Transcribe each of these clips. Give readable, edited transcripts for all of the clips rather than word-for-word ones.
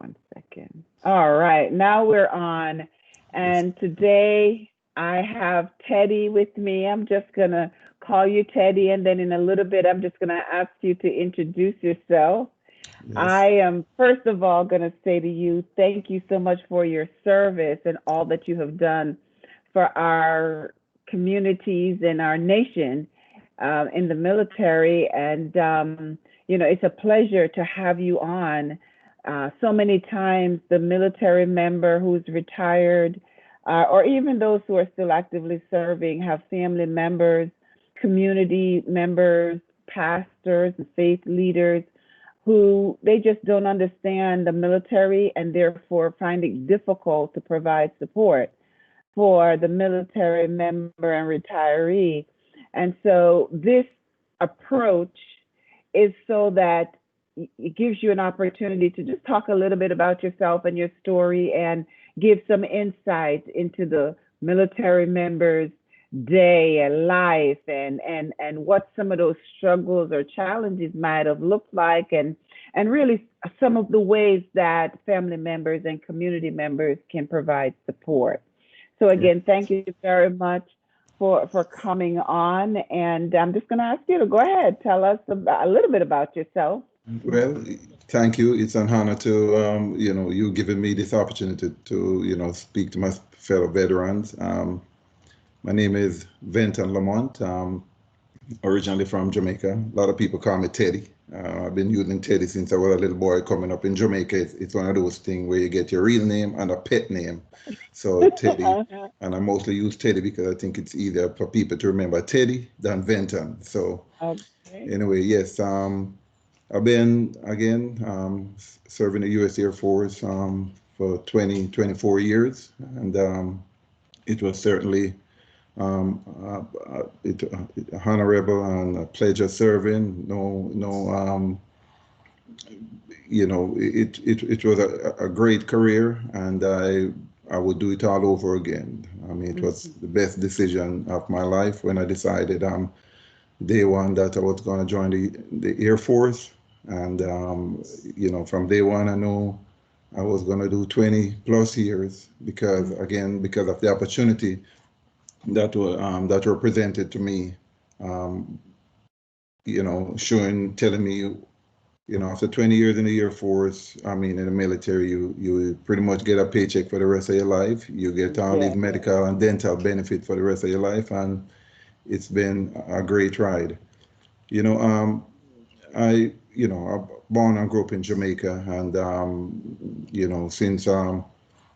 One second. All right, now we're on. Yes. And today I have Teddy with me. I'm just going to call you Teddy, and then in a little bit, I'm just going to ask you to introduce yourself. I Yes. am, first of all, going to say to you, thank you so much for your service and all that you have done for our communities and our nation in the military. And, it's a pleasure to have you on. So many times, the military member who's retired, or even those who are still actively serving, have family members, community members, pastors, faith leaders who they just don't understand the military and therefore find it difficult to provide support for the military member and retiree. And so this approach is so that it gives you an opportunity to just talk a little bit about yourself and your story and give some insight into the military members' day and life and what some of those struggles or challenges might have looked like and really some of the ways that family members and community members can provide support. So again, thank you very much for coming on. And I'm just going to ask you to go ahead, tell us about, a little bit about yourself. Well, thank you. It's an honor to, you giving me this opportunity to, speak to my fellow veterans. My name is Venton Lamont. Originally from Jamaica. A lot of people call me Teddy. I've been using Teddy since I was a little boy coming up in Jamaica. It's one of those things where you get your real name and a pet name. So Teddy, and I mostly use Teddy because I think it's easier for people to remember Teddy than Venton. So Okay. anyway, yes, I've been again serving the U.S. Air Force for 24 years, and it was certainly honorable and a pleasure serving. It was a great career, and I would do it all over again. I mean, it was the best decision of my life when I decided day one that I was going to join the Air Force, and from day one I knew I was going to do 20 plus years because of the opportunity that were presented to me, um, telling me, after 20 years in the Air Force, I mean, in the military, you pretty much get a paycheck for the rest of your life. You get all these Yeah. medical and dental benefits for the rest of your life, and it's been a great ride. You know, I'm born and grew up in Jamaica, and since a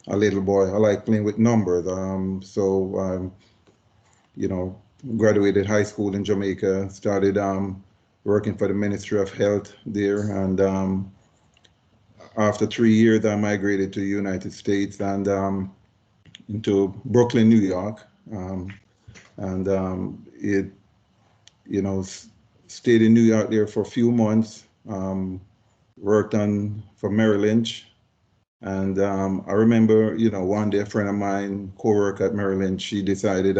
little boy, I like playing with numbers. You know, graduated high school in Jamaica, started working for the Ministry of Health there, and after 3 years, I migrated to the United States and into Brooklyn, New York, and it, you know, stayed in New York there for a few months, worked on for Merrill Lynch. And I remember, one day a friend of mine, co-worker at Merrill Lynch, she decided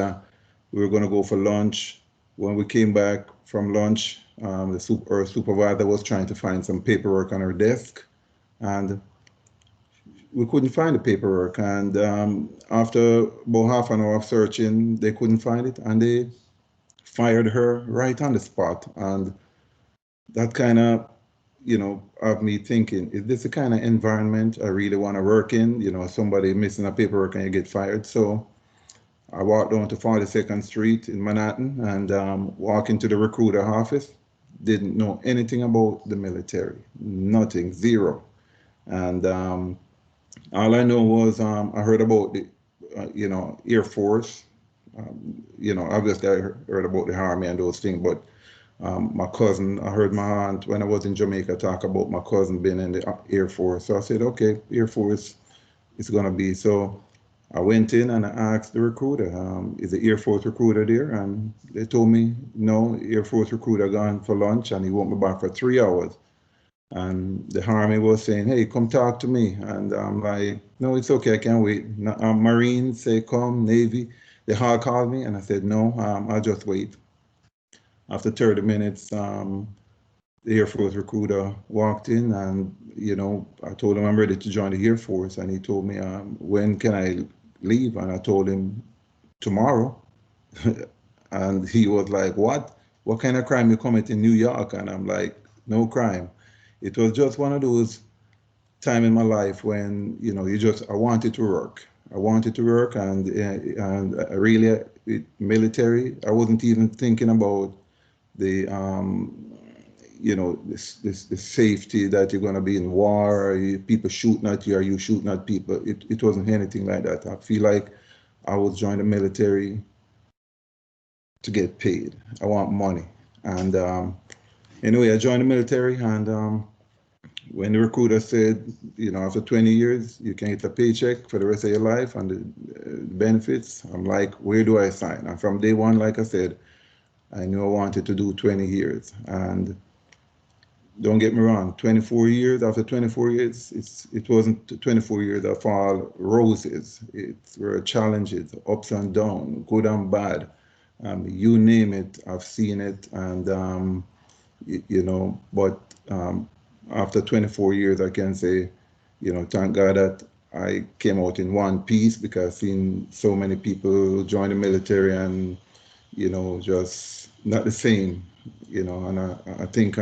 we were going to go for lunch. When we came back from lunch, her supervisor was trying to find some paperwork on her desk, and we couldn't find the paperwork. And after about half an hour of searching, they couldn't find it, and they fired her right on the spot. And that kind of me thinking, is this the kind of environment I really want to work in? Somebody missing a paperwork and you get fired. So I walked down to 42nd Street in Manhattan and walked into the recruiter office. Didn't know anything about the military, nothing, zero. And all I know was I heard about the, Air Force. Obviously I heard about the Army and those things, but my cousin, I heard my aunt when I was in Jamaica talk about my cousin being in the Air Force. So I said, okay, Air Force is going to be. So I went in and I asked the recruiter, is the Air Force recruiter there? And they told me, no, Air Force recruiter gone for lunch and he won't be back for 3 hours. And the Army was saying, hey, come talk to me. And I'm like, no, it's okay, I can't wait. Marines say, come, Navy. They all called me and I said, no, I'll just wait. After 30 minutes, the Air Force recruiter walked in and I told him I'm ready to join the Air Force, and he told me, when can I leave? And I told him tomorrow. And he was like, what? What kind of crime you commit in New York? And I'm like, no crime. It was just one of those time in my life when, I wanted to work. I wanted to work, and I really, military, I wasn't even thinking about the this safety that you're going to be in war, or people shooting at you, or you shooting at people. It wasn't anything like that. I feel like I was joining the military to get paid. I want money. And anyway, I joined the military, and when the recruiter said, after 20 years, you can get a paycheck for the rest of your life and the benefits, I'm like, where do I sign? And from day one, like I said, I knew I wanted to do 20 years. And don't get me wrong, 24 years, after 24 years, it wasn't 24 years of all roses. It were challenges, ups and downs, good and bad. You name it, I've seen it. And, but after 24 years, I can say, thank God that I came out in one piece, because I've seen so many people join the military and, just not the same, and I think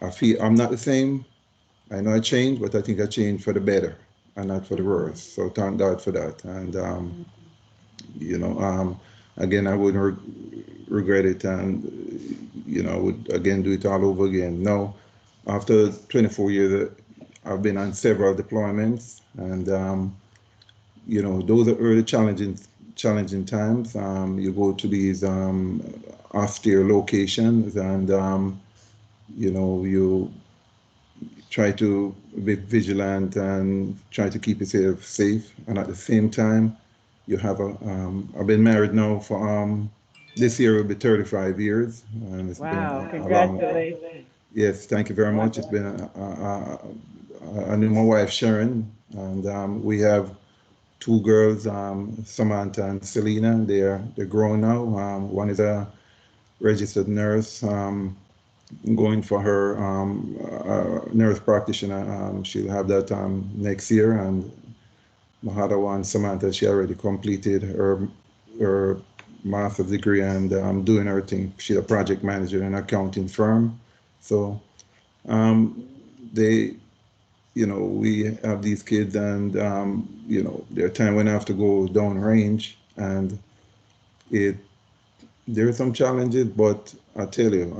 I feel I'm not the same. I know I changed, but I think I changed for the better and not for the worse. So thank God for that. And, you know, um, again, I wouldn't regret it. And, I would again do it all over again. Now, after 24 years, I've been on several deployments, and, those are early challenging times. You go to these austere locations, and, you try to be vigilant and try to keep yourself safe. And at the same time, you have I've been married now for, this year will be 35 years, and it's been Wow, a long, congratulations. yes, thank you very much. It's been, I knew my wife Sharon, and we have two girls, Samantha and Selena. They're grown now. One is a registered nurse, going for her nurse practitioner. She'll have that next year. And my other one, Samantha, she already completed her master's degree, and doing her thing. She's a project manager in an accounting firm. So they, we have these kids, and there are times when I have to go down range, and it there are some challenges, but I tell you,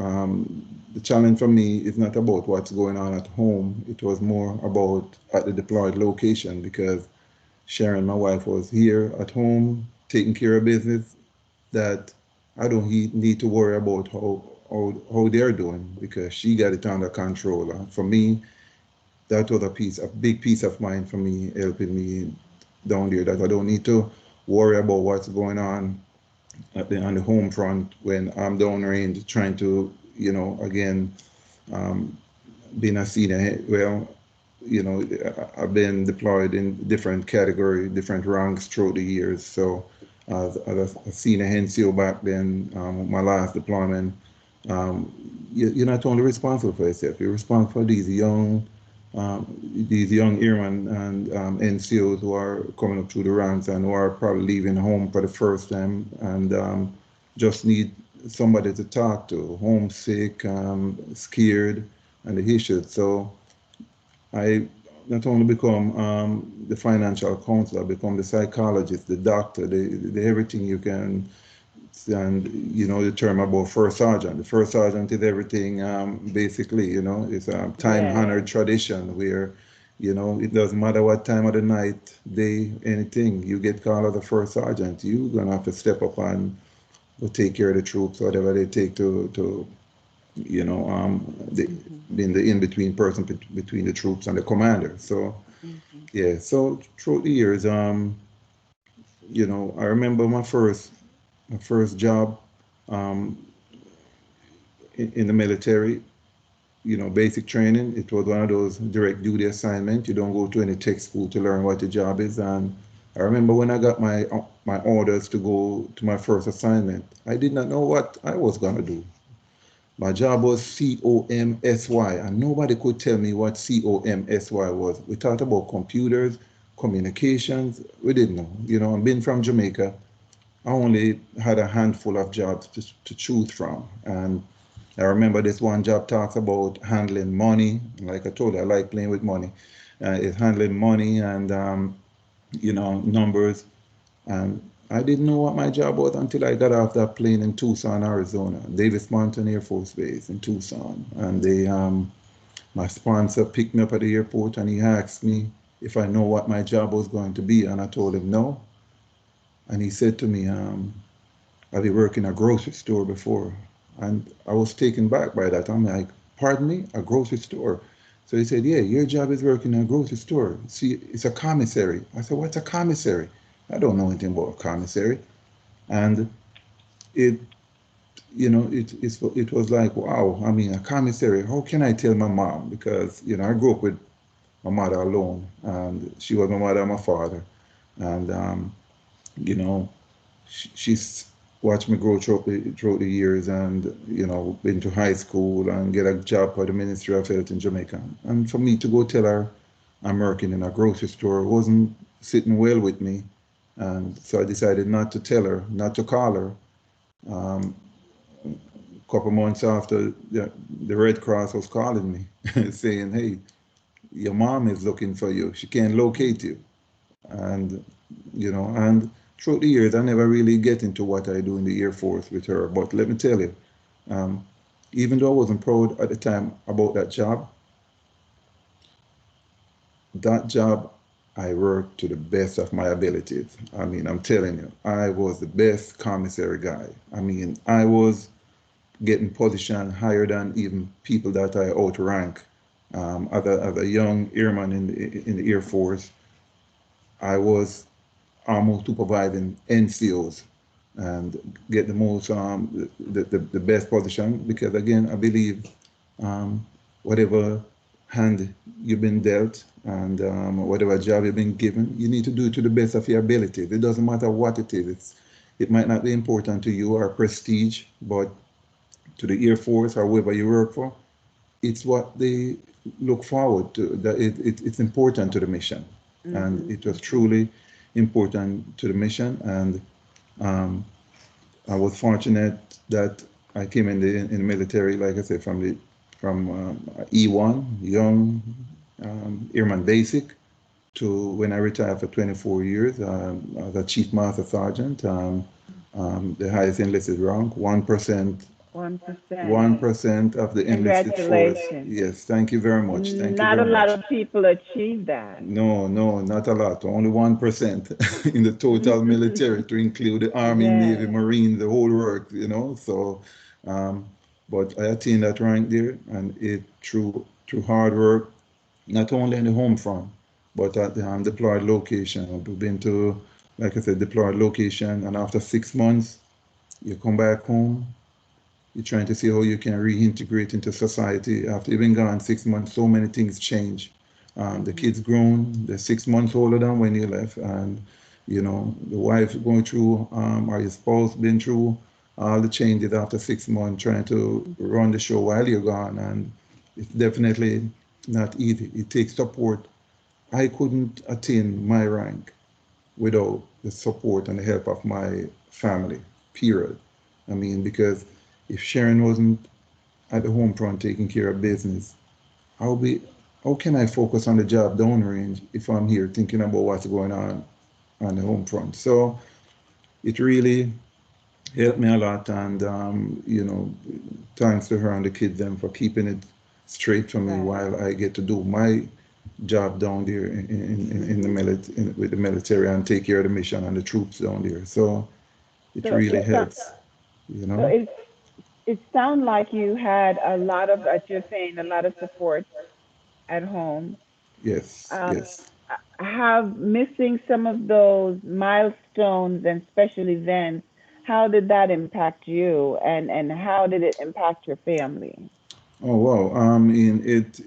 the challenge for me is not about what's going on at home. It was more about at the deployed location, because Sharon, my wife, was here at home taking care of business that I don't need to worry about how they're doing, because she got it under control. For me, that was a big piece of mind for me, helping me down there, that I don't need to worry about what's going on on the home front when I'm downrange trying to, again, um, being a senior. Well, I've been deployed in different category, different ranks through the years. So as a senior NCO back then, my last deployment, you're not only responsible for yourself, you're responsible for these young airmen and NCOs who are coming up through the ranks and who are probably leaving home for the first time, and just need somebody to talk to, homesick, scared, and the issues. So I not only become the financial counselor, I become the psychologist, the doctor, the everything you can. And the term about first sergeant. The first sergeant is everything. Basically, it's a time-honored tradition where, it doesn't matter what time of the night, day, anything. You get called as a first sergeant, you're gonna have to step up and take care of the troops, whatever they take to being the in-between person between the troops and the commander. So yeah. So throughout the years, I remember my first job, um, in the military, basic training. It was one of those direct duty assignments. You don't go to any tech school to learn what the job is. And I remember when I got my orders to go to my first assignment, I did not know what I was gonna do. My job was COMSY, and nobody could tell me what COMSY was. We talked about computers, communications. We didn't know. You know, being from Jamaica, I only had a handful of jobs to choose from. And I remember this one job talks about handling money. Like I told you, I like playing with money. It's handling money and, you know, numbers. And I didn't know what my job was until I got off that plane in Tucson, Arizona, Davis Mountain Air Force Base in Tucson. And my sponsor picked me up at the airport and he asked me if I know what my job was going to be. And I told him no. And he said to me, have you worked in a grocery store before? And I was taken back by that. I'm like, pardon me, a grocery store? So he said, yeah, your job is working in a grocery store. See, it's a commissary. I said, what's a commissary? I don't know anything about a commissary. And it, you know, it was like, wow, I mean, a commissary, how can I tell my mom? Because, you know, I grew up with my mother alone, and she was my mother and my father. And, you know, she's watched me grow throughout the years and, you know, been to high school and get a job for the Ministry of Health in Jamaica. And for me to go tell her I'm working in a grocery store wasn't sitting well with me. And so I decided not to tell her, not to call her. A couple months after, the Red Cross was calling me saying, hey, your mom is looking for you. She can't locate you. And, you know, and throughout the years, I never really get into what I do in the Air Force with her. But let me tell you, even though I wasn't proud at the time about that job, I worked to the best of my abilities. I mean, I'm telling you, I was the best commissary guy. I mean, I was getting position higher than even people that I outrank. As a young airman in the Air Force, I was almost supervising NCOs and get the most the best position because again I believe whatever hand you've been dealt and whatever job you've been given, you need to do it to the best of your ability. It doesn't matter what it is. It might not be important to you or prestige, but to the Air Force or whoever you work for, it's what they look forward to. That it's important to the mission, and it was truly important to the mission. And I was fortunate that I came in the military, like I said, from E1, young airman basic, to when I retired for 24 years as a chief master sergeant, the highest enlisted rank, 1%. 1%. 1% of the enlisted force. Congratulations. Yes, thank you very much. Thank you Not a very lot much. of people achieve that. No, no, not a lot. Only 1% in the total military to include the Army, Navy, Yes. Marine, the whole work, you know. So, um, but I attained that rank there, and it through hard work, not only in the home front, but at the deployed location. I've been to, like I said, deployed location, and after 6 months, you come back home. You're trying to see how you can reintegrate into society. After you've been gone 6 months, so many things change. The kids grown, they're 6 months older than when you left, and you know the wife going through, or your spouse been through all the changes after 6 months, trying to run the show while you're gone, and it's definitely not easy. It takes support. I couldn't attain my rank without the support and the help of my family. Period. I mean, because if Sharon wasn't at the home front taking care of business, how be how can I focus on the job downrange if I'm here thinking about what's going on the home front? So it really helped me a lot, and you know, thanks to her and the kids them for keeping it straight for me Right. while I get to do my job down there in the with the military and take care of the mission and the troops down there. So it So really it sounds helps, you so know. it sound like you had a lot of, as you're saying, a lot of support at home. Yes, Um, yes. have missing some of those milestones and special events, how did that impact you, and how did it impact your family? Oh wow. In it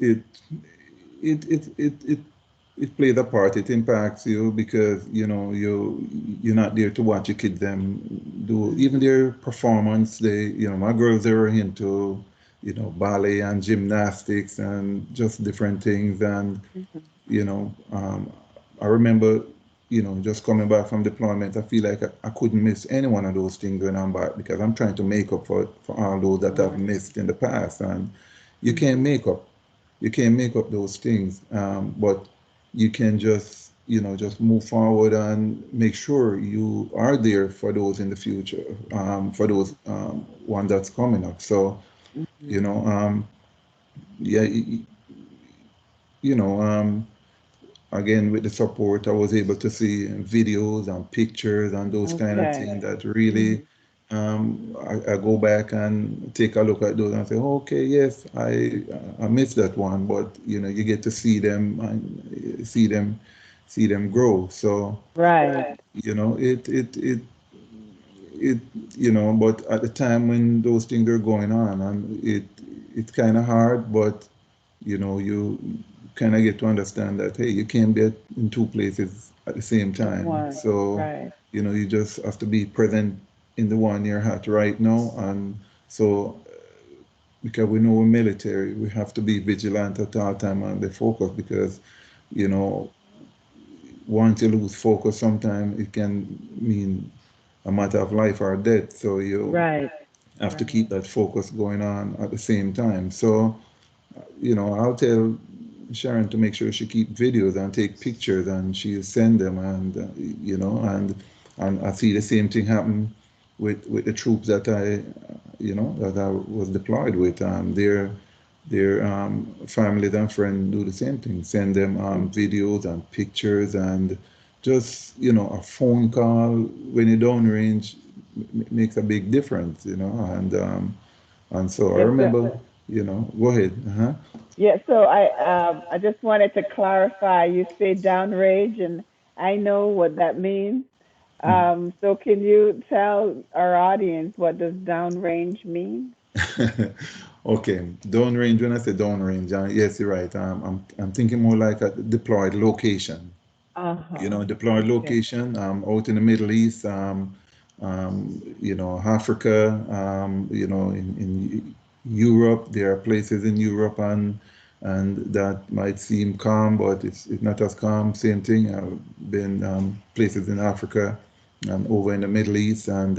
it plays a part. It impacts you because you know you're not there to watch your kids them do even Hmm. their performance. They, you know, my girls, they were into ballet and gymnastics and just different things. And, Mhm. you know, I remember, just coming back from deployment, I feel like I couldn't miss any one of those things when I'm back because I'm trying to make up for all those that I've Right. missed in the past. And you can't Mhm. make up. You can't make up those things, but you can just move forward and make sure you are there for those in the future, for those one that's coming up. So, you Mhm. know, yeah, you know, again with the support, I was able to see videos and pictures and those kind of Okay. things that really Mhm. I go back and take a look at those and say, okay, yes, I missed that one, but you get to see them and see them grow. So Right. it but at the time when those things are going on, and it's kind of hard, but you kind of get to understand that, hey, you can't be in two places at the same At time. once. So, Right. you just have to be present in the one you're at right now. And so, because we know we're military, we have to be vigilant at all time and be focused because, you know, once you lose focus, sometimes it can mean a matter of life or death. So you Right. have to Right. keep that focus going on at the same time. So, I'll tell Sharon to make sure she keep videos and take pictures and she'll send them, and and I see the same thing happen with the troops that I was deployed with. Their families and friends do the same thing. Send them Mhm. videos and pictures, and just a phone call when you're downrange makes a big difference. And so I Yes, sir. remember, go ahead. Uh-huh. Yeah, so I just wanted to clarify. You say downrange, and I know what that means. So can you tell our audience what does downrange mean? Okay, downrange. When I say downrange, yes, you're right. I'm thinking more like a deployed location. Uh-huh. Deployed Okay. location out in the Middle East, Africa, in Europe. There are places in Europe, and that might seem calm, but it's not as calm. Same thing. I've been places in Africa and over in the Middle East, and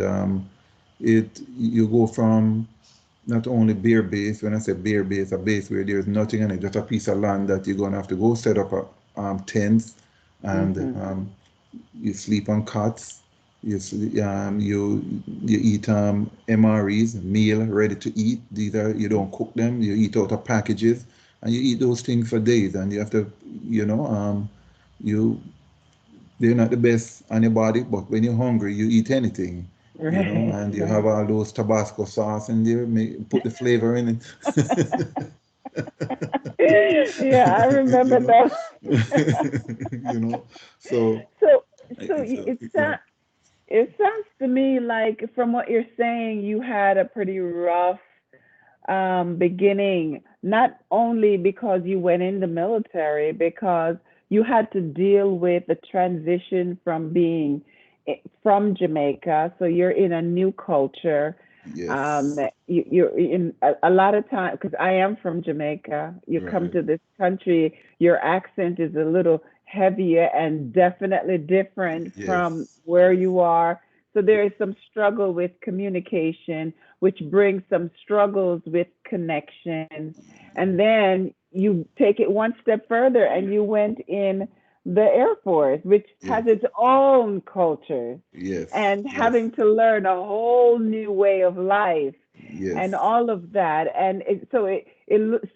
you go from not only bare base. When I say bare base, a base where there's nothing on it, just a piece of land that you're gonna have to go set up a tents, and Mm-hmm. you sleep on cots. You eat MREs, meal ready to eat. These are, you don't cook them. You eat out of packages, and you eat those things for days. And you have to, you they're not the best on your body, but when you're hungry, you eat anything. Right, And you have right. all those Tabasco sauce in there, put the flavor in it. Yeah, I you remember know, those. you know. So So, so it's a, it sounds to me like from what you're saying, you had a pretty rough beginning, not only because you went in the military, because you had to deal with the transition from being from Jamaica. So you're in a new culture. yes, You're in a lot of time, because I am from Jamaica. You come right, to this country, your accent is a little heavier and definitely different from yes, where you are. So there is some struggle with communication, which brings some struggles with connection. And then you take it one step further and you went in the Air Force, which has yes, its own culture, yes, and yes, having to learn a whole new way of life and yes, all of that. And it looks,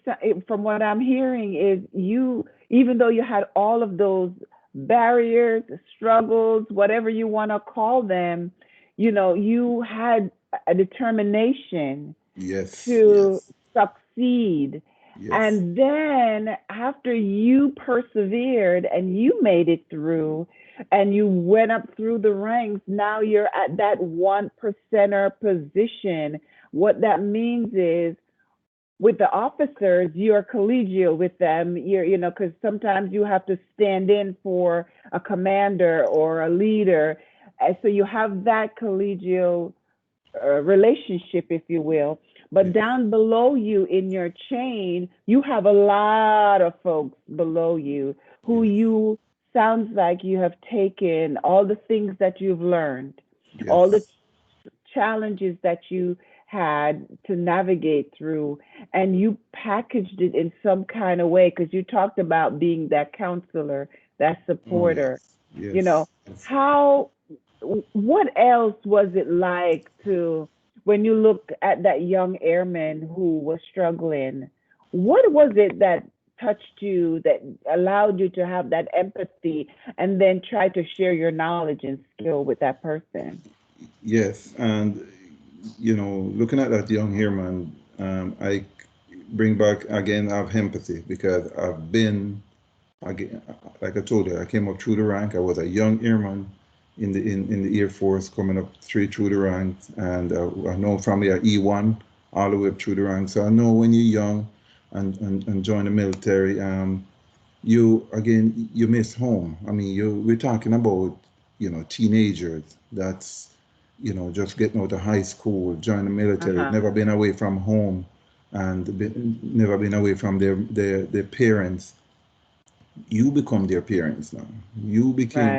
from what I'm hearing is you, even though you had all of those barriers, struggles, whatever you want to call them, you had a determination yes, to yes, succeed. yes, And then after you persevered and you made it through and you went up through the ranks, now you're at that 1%er position. What that means is with the officers, you're collegial with them. Because sometimes you have to stand in for a commander or a leader. And so you have that collegial relationship, if you will. But down below you in your chain, you have a lot of folks below you who yes, you sounds like you have taken all the things that you've learned, all the yes, challenges that you had to navigate through, and you packaged it in some kind of way because you talked about being that counselor, that oh supporter. yes, You know, yes, yes. how, what else was it like to, when you look at that young airman who was struggling, what was it that touched you, that allowed you to have that empathy and then try to share your knowledge and skill with that person? Yes, and looking at that young airman, I bring back again of empathy because I've been again, like I told you, I came up through the rank. I was a young airman in the Air Force, coming up straight through the ranks, and I know from the E1 all the way up through the ranks. So I know when you're young and join the military, you miss home. I mean, we're talking about teenagers that's just getting out of high school, join the military, Uh-huh. never been away from home, and never been away from their parents. You become their parents now. Right, You become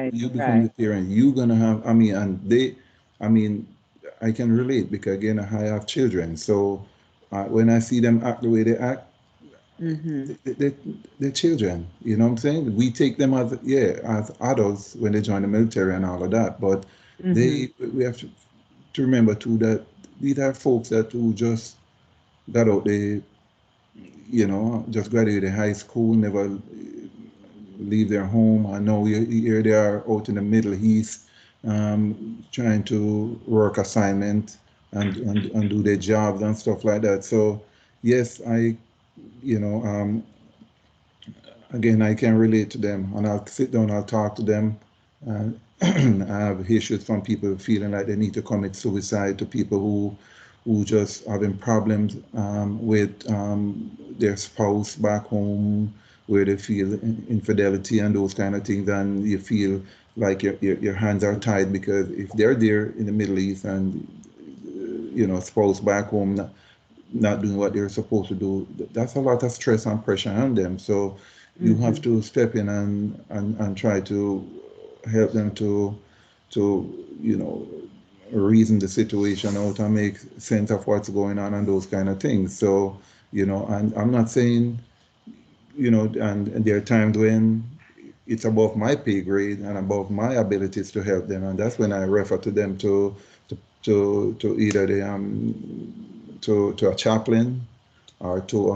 the right. parent. You gonna have, I mean, and they, I mean, I can relate because again I have children. So when I see them act the way they act, Mhm. they're children. You know what I'm saying? We take them as, yeah, as adults when they join the military and all of that, but Mhm. we have to remember too that these are folks that who just got out there, just graduated high school, never leave their home. I know here they are out in the Middle East, trying to work assignment and do their jobs and stuff like that. So yes, you know, um, again, I can relate to them, and I'll sit down, I'll talk to them. Uh, I have issues from people feeling like they need to commit suicide, to people who just having problems with their spouse back home, where they feel infidelity and those kind of things, and you feel like your hands are tied because if they're there in the Middle East and spouse back home not doing what they're supposed to do, that's a lot of stress and pressure on them. So you have Mhm. to step in and try to help them to reason the situation out and make sense of what's going on and those kind of things. So and I'm not saying and there are times when it's above my pay grade and above my abilities to help them, and that's when I refer to them to either to a chaplain or to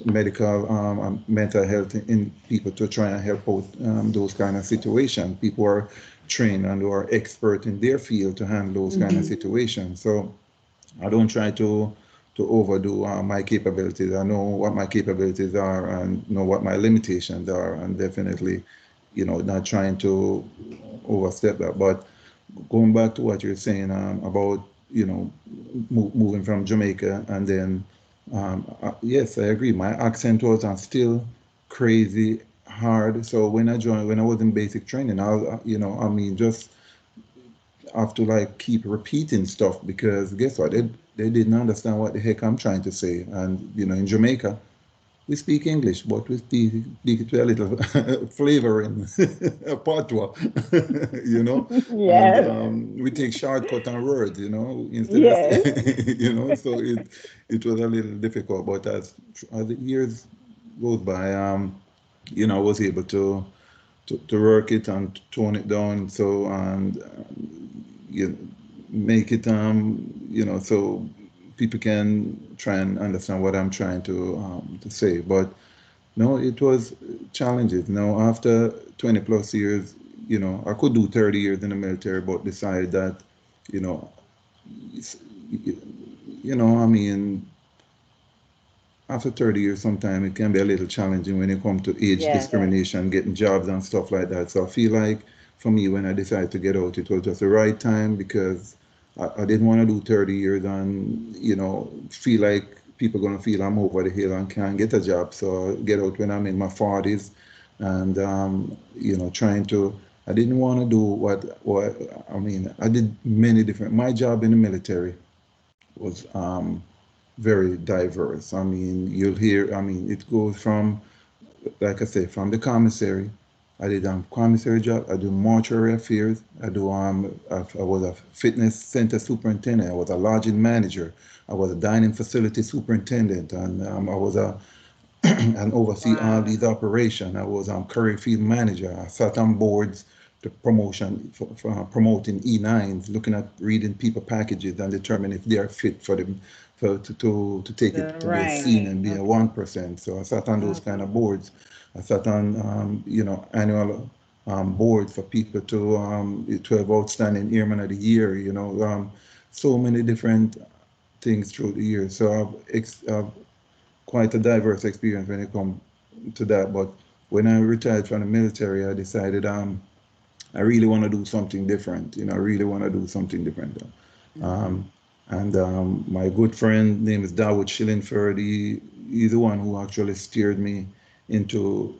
medical mental health in people to try and help out those kind of situations. People are trained and who are expert in their field to handle those kind of Mhm. situations. So I don't try to overdo my capabilities. I know what my capabilities are and know what my limitations are, and definitely, not trying to overstep that. But going back to what you're saying about moving from Jamaica and then yes, I agree. My accent was still crazy hard. So when I was in basic training, I mean, just have to like keep repeating stuff because guess what? They didn't understand what the heck I'm trying to say. And in Jamaica, we speak English, but we speak it with a little flavor in patois, and Yes. we take shortcut on words, instead of, Yes. so it was a little difficult. But as the years goes by, I was able to work it and tone it down. So and you make it so people can try and understand what I'm trying to say. But no, it was challenges. Now after 20 plus years, I could do 30 years in the military, but decided that you know it's- I mean, after 30 years, sometimes it can be a little challenging when it comes to age Yes. discrimination, getting jobs and stuff like that. So I feel like for me, when I decided to get out, it was just the right time because I didn't want to do 30 years and, feel like people going to feel I'm over the hill and can't get a job. So I get out when I'm in my 40s and, trying to, I didn't want to do what, I mean, I did many different, my job in the military was very diverse. I mean, you'll hear, I mean, it goes from, like I say, from the commissary. I did commissary job. I do mortuary affairs. I was a fitness center superintendent. I was a lodging manager. I was a dining facility superintendent, and I was a and oversee all Wow. these operations. I was curry field manager. I sat on boards to for promoting E9s, looking at reading people packages and determine if they are fit for them to take The it to be a rank. scene and be a Okay. 1%. So I sat on those kind of Mhm. boards. I sat on annual boards for people to 12 outstanding airmen of the year. So many different things through the years. So I've quite a diverse experience when it comes to that. But when I retired from the military, I decided I really want to do something different. I really want to do something different. Mhm. Um, and my good friend name is Dawood Shillingford. He's the one who actually steered me into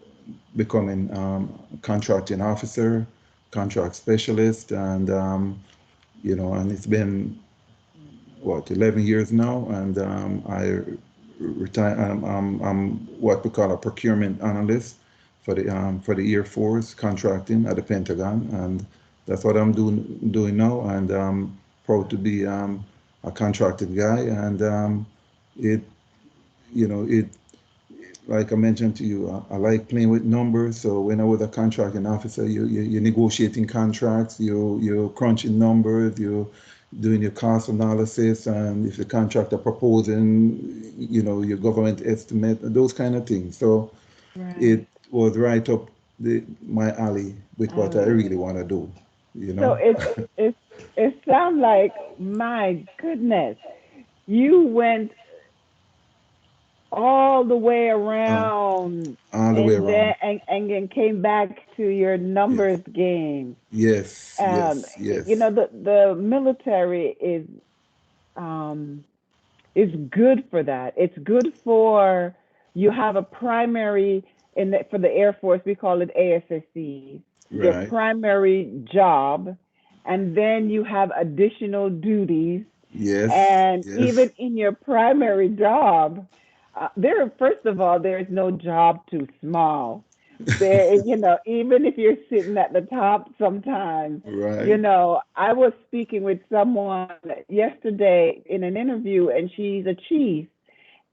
becoming a contracting officer, contract specialist, and and it's been what 11 years now, and I retire. I'm what we call a procurement analyst for the Air Force contracting at the Pentagon, and that's what I'm doing now. And I'm proud to be a contracted guy, and it it like I mentioned to you, I like playing with numbers. So when I was a contracting officer, you're negotiating contracts, you're crunching numbers, you're doing your cost analysis, and if the contractor proposing, your government estimate, those kind of things. So it Right. was right up my alley with what I Ali. really want to do, you So know? it sounds like, my goodness, you went all the way Uh, around all the way and then around. and came back to your Yes, numbers game. yes, yes, yes, The military um is good for that. It's good for, you have a primary, for the Air Force we call it ASSC, your right. primary job, and then you have additional duties. Yes, And yes, even in your primary job, first of all, there is no job too small. Even if you're sitting at the top sometimes, right. I was speaking with someone yesterday in an interview, and she's a chief,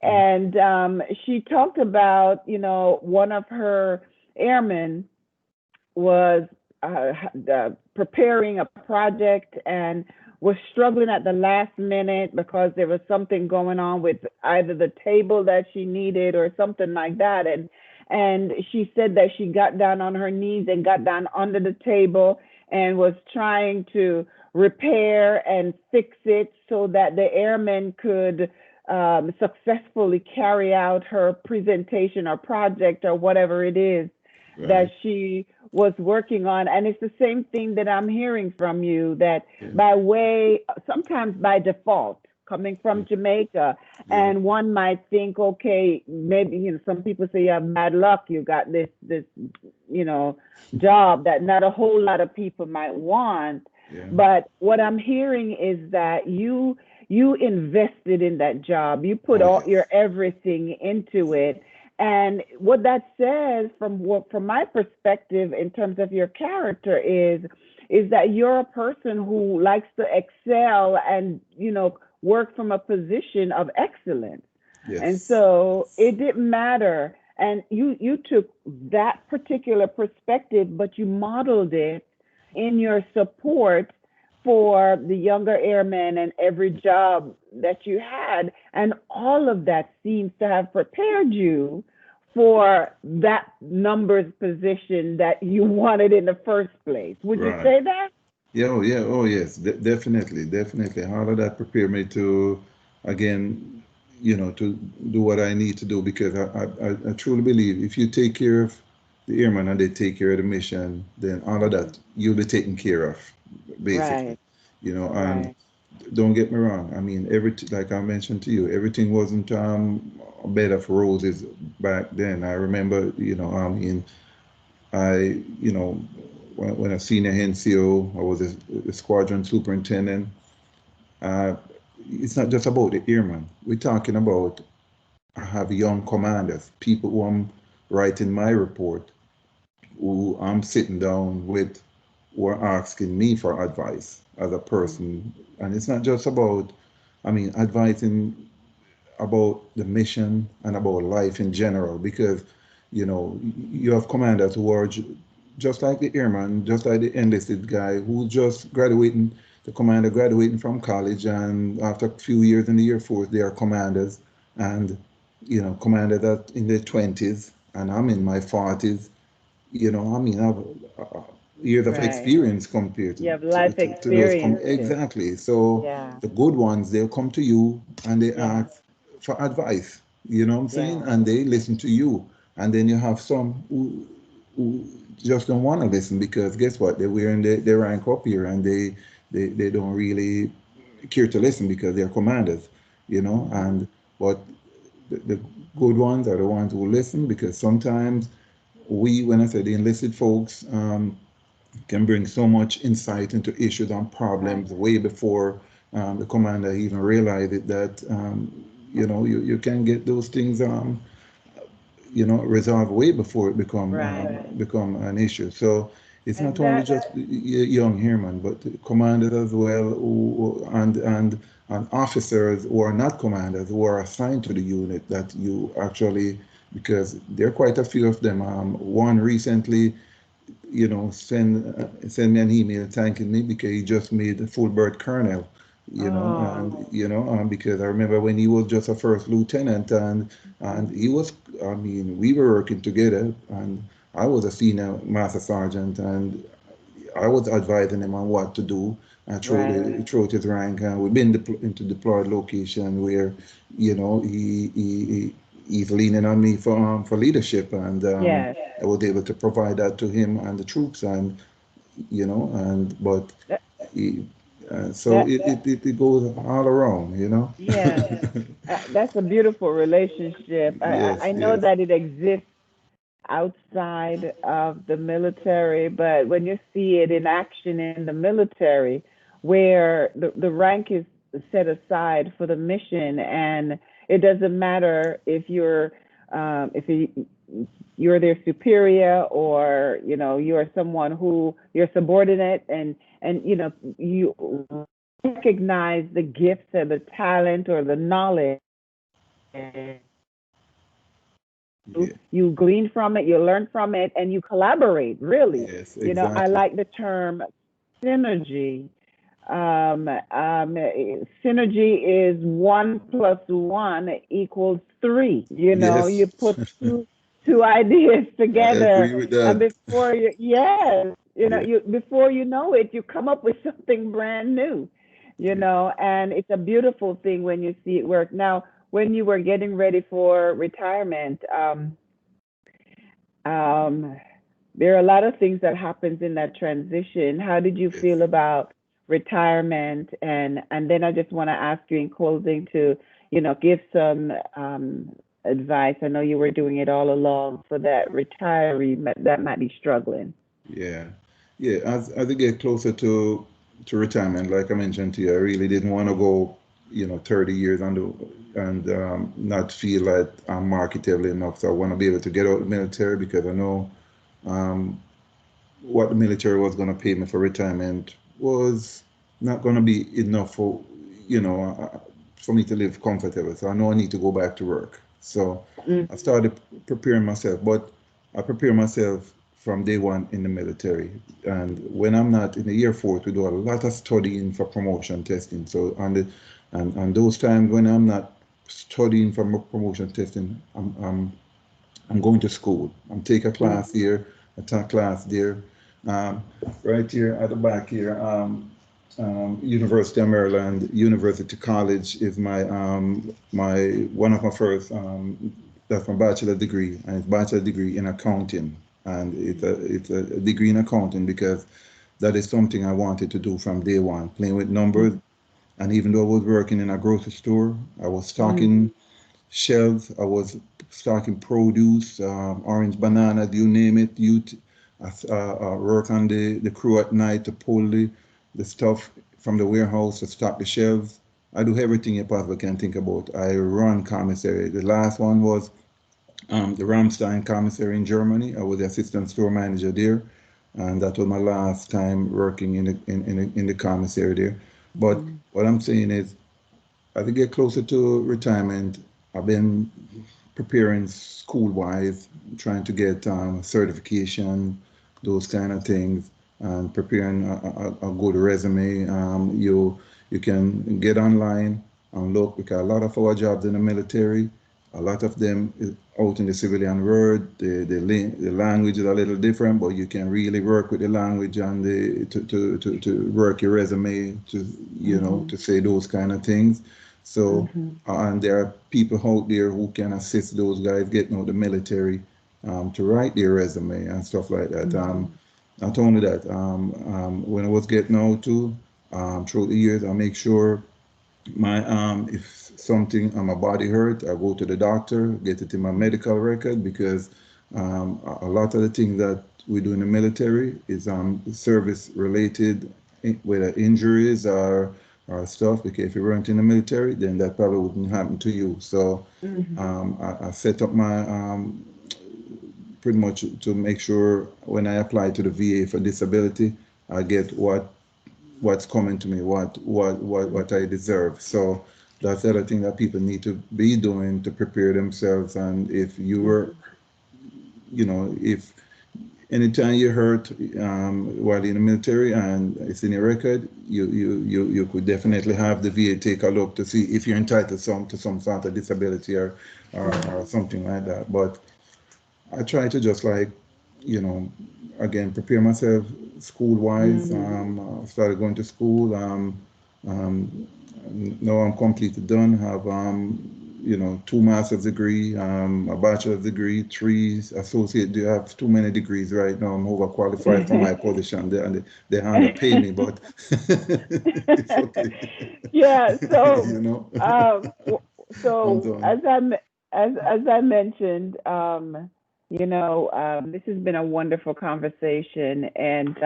and she talked about, one of her airmen was preparing a project and was struggling at the last minute because there was something going on with either the table that she needed or something like that. And she said that she got down on her knees and got down under the table and was trying to repair and fix it so that the airmen could successfully carry out her presentation or project or whatever it is that Right. she was working on. And it's the same thing that I'm hearing from you, that Yeah. sometimes by default, coming Yeah. from Jamaica, Yeah. and one might think, okay, maybe, some people say you have bad luck, you got this, you know, job that not a whole lot of people might want. Yeah. But what I'm hearing is that you invested in that job. You put Oh all your yes. everything into it, and what that says, from my perspective, in terms of your character, is that you're a person who likes to excel and, work from a position of excellence. And Yes. so it didn't matter. And you took that particular perspective, but you modeled it in your support for the younger airmen and every job that you had. And all of that seems to have prepared you for that numbers position that you wanted in the first place. Would you Right. say that? Yeah. Oh yeah. Oh yes. Definitely. Definitely. All of that prepared me to, again, to do what I need to do, because I truly believe if you take care of the airman and they take care of the mission, then all of that you'll be taken care of, basically. Right, And right. don't get me wrong. I mean, everything, like I mentioned to you, everything wasn't a bed of roses back then. I remember, I, when a senior NCO, I was a squadron superintendent. Uh, it's not just about the airman. We're talking about, I have young commanders, people who I'm writing my report, who I'm sitting down with, who are asking me for advice as a person. And it's not just about, I mean, advising about the mission and about life in general, because you have commanders who are just like the airman, just like the enlisted guy who just graduating, the commander graduating from college, and after a few years in the Air Force they are commanders, and commander that in their 20s, and I'm in my 40s. I mean, I have years of Right. experience compared You have to, life to, to those experiences. exactly. So Yeah. the good ones, they'll come to you and they Yeah. ask for advice. You know what I'm saying? Yeah. And they listen to you. And then you have some who just don't want to listen, because guess what? They're wearing their rank up here, and they don't really care to listen because they're commanders. Hmm. And but the good ones are the ones who listen, because sometimes when I say the enlisted folks, can bring so much insight into issues and Right. problems way before the commander even realized it, that you can get those things resolved way before it Right. become an issue. So it's not And only that, just young airmen, but commanders as well, and officers who are not commanders, who are assigned to the unit, that you actually, because there are quite a few of them. One recently, send me an email thanking me because he just made a full bird colonel, oh, and because I remember when he was just a first lieutenant, and he was, I mean, we were working together, and I was a senior master sergeant, and I was advising him on what to do right. throughout his rank, and we've been into deployed location where, he's leaning on me for leadership, and Yes. I was able to provide that to him and the troops, and but That, he, so that, it goes all around, yes. That's a beautiful relationship. I Yes, know yes, that it exists outside of the military, but when you see it in action in the military, where the rank is set aside for the mission, and it doesn't matter if you're their superior, or you're someone who you're subordinate, and you recognize the gifts or the talent or the knowledge, yeah, you glean from it, you learn from it, and you collaborate, really. yes, I exactly. like the term synergy. Synergy is 1 plus 1 equals 3. You Yes, put two ideas I together, agree with and that. before you, yes, Yeah, before you know it, you come up with something brand new. yeah, And it's a beautiful thing when you see it work. Now, when you were getting ready for retirement, um, there are a lot of things that happens in that transition. How did you yes. feel about retirement? And then I just want to ask you in closing to, give some advice. I know you were doing it all along for that retiree that might be struggling. Yeah, yeah. As I get closer to retirement, like I mentioned to you, I really didn't want to go, 30 years and not feel like I'm marketable enough. So I want to be able to get out of the military, because I know um, what the military was going to pay me for retirement was not going to be enough you know, for me to live comfortable. So I know I need to go back to work. So I Mm-hmm. started preparing myself, but I prepare myself from day one in the military. And when I'm not in the Air Force, we do a lot of studying for promotion testing. So and those times when I'm not studying for promotion testing, I'm going to school. I'm take a class Mm-hmm. here, I take a class there. Um, right here at the back here, University of Maryland, University College is my one of my first, that's my bachelor degree, and it's bachelor degree in accounting, and it's a degree in accounting because that is something I wanted to do from day one, playing with numbers. And even though I was working in a grocery store, I was Mm-hmm. stocking shelves. I was stocking produce, orange, bananas, you name it. I work on the crew at night to pull the stuff from the warehouse to stock the shelves. I do everything you possibly can think about. I run commissary. The last one was the Ramstein commissary in Germany. I was the assistant store manager there, and that was my last time working in the commissary there. But Mhm. what I'm saying is, as I get closer to retirement, I've been preparing school-wise, trying to get certification, those kind of things, and preparing a good resume. You can get online and look because a lot of our jobs in the military, a lot of them is out in the civilian world. The language is a little different, but you can really work with the language and to work your resume to Mhm. to say those kind of things. So Mhm. and there are people out there who can assist those guys getting out the military to write their resume and stuff like that. Mhm. Not only that, when I was getting out too, through the years, I make sure my if something on my body hurt, I go to the doctor, get it in my medical record because a lot of the things that we do in the military is service related, whether injuries or stuff. Because if you weren't in the military, then that probably wouldn't happen to you. So Mhm. I set up my pretty much to make sure when I apply to the VA for disability, I get what's coming to me, what I deserve. So that's the other thing that people need to be doing to prepare themselves. And if you were, Mhm. if anytime you hurt while in the military and it's in your record, you could definitely have the VA take a look to see if you're entitled to some sort of disability or something like that. But I try to just like, you know, again, prepare myself school wise. Mhm. I started going to school. Um, Now I'm completely done. Have two master's degree, a bachelor's degree, three associate. Do have too many degrees right now? I'm overqualified for my position. They underpay me, but it's okay. Yeah, so you know, um w- I'm so done. as I mentioned, this has been a wonderful conversation, and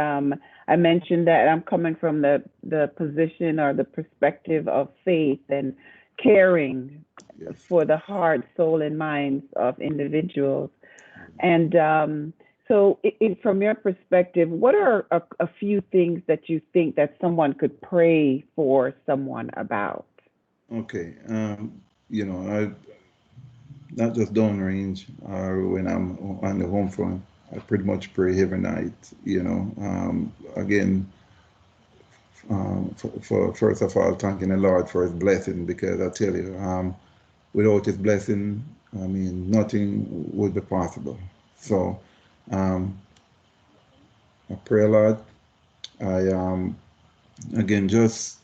I mentioned that I'm coming from the position or the perspective of faith and caring Yes. for the heart, soul, and minds of individuals. And so, from your perspective, what are a few things that you think that someone could pray for someone about? Okay. I not just downrange or when I'm on the home front. I pretty much pray every night. Again, for first of all, thanking the Lord for His blessing because I tell you, without His blessing, I mean, nothing would be possible. So, um, I pray a lot. I again just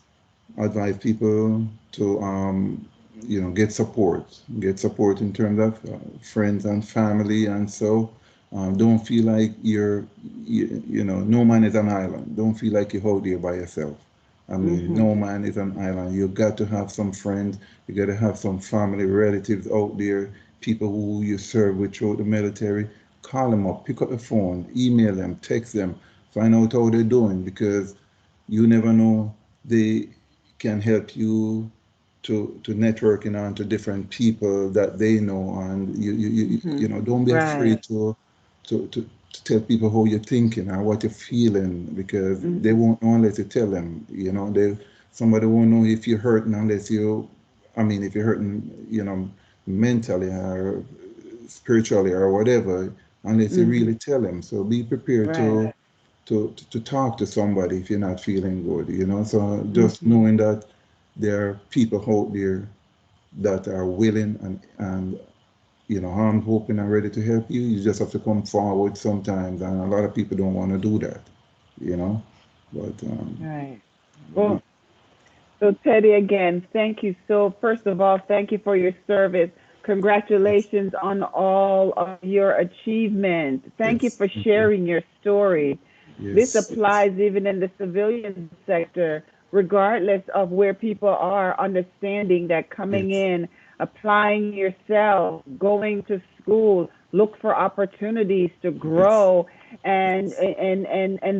advise people to get support in terms of friends and family, and so don't feel like no man is an island. Don't feel like you're out there by yourself. I mean, Mhm. no man is an island. You got to have some friends. You got to have some family relatives out there, people who you serve with throughout the military. Call them up, pick up the phone, email them, text them, find out how they're doing because you never know, they can help you to networking on to different people that they know, and Mhm. don't be Right. afraid to tell people how you're thinking or what you're feeling because they Mhm. won't know unless you tell them. Somebody won't know if you're hurting unless if you're hurting, mentally or spiritually or whatever, unless you Mhm. really tell them. So be prepared Right. to talk to somebody if you're not feeling good. So just Mhm. knowing that there are people out there that are willing and I'm hoping and ready to help you. You just have to come forward sometimes, and a lot of people don't want to do that, you know. But Right. Well, so Teddy, again, thank you. So first of all, thank you for your service. yes, Congratulations on all of your achievements. Thank you yes, for thank you. sharing your story. This Yes, yes, applies even in the civilian sector, regardless of where people are, understanding that coming yes, in, applying yourself, going to school, look for opportunities to yes, grow, and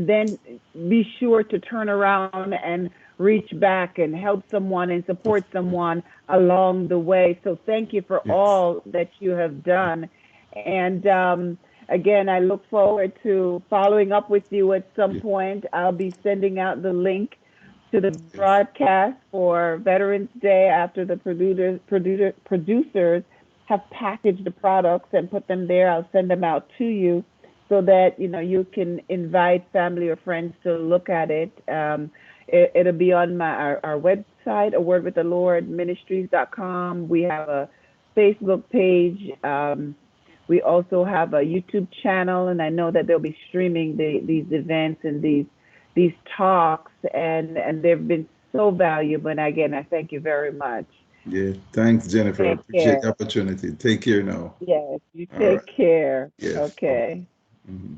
then be sure to turn around and reach back and help someone and support someone along the way. So thank you for Yes. all that you have done. And again, I look forward to following up with you at some Yes. point. I'll be sending out the link to the Yes. broadcast for Veterans Day after the producers have packaged the products and put them there. I'll send them out to you so that you can invite family or friends to look at it. It'll be on our website, A Word with the Lord Ministries.com. We have a Facebook page. We also have a YouTube channel, and I know that they'll be streaming these events and these talks, and they've been so valuable. And again, I thank you very much. Yeah. Thanks, Jennifer. Take Appreciate the care. opportunity. Take care now. Yes, you All take right. care. Yes. Bye-bye. Okay. Mhm.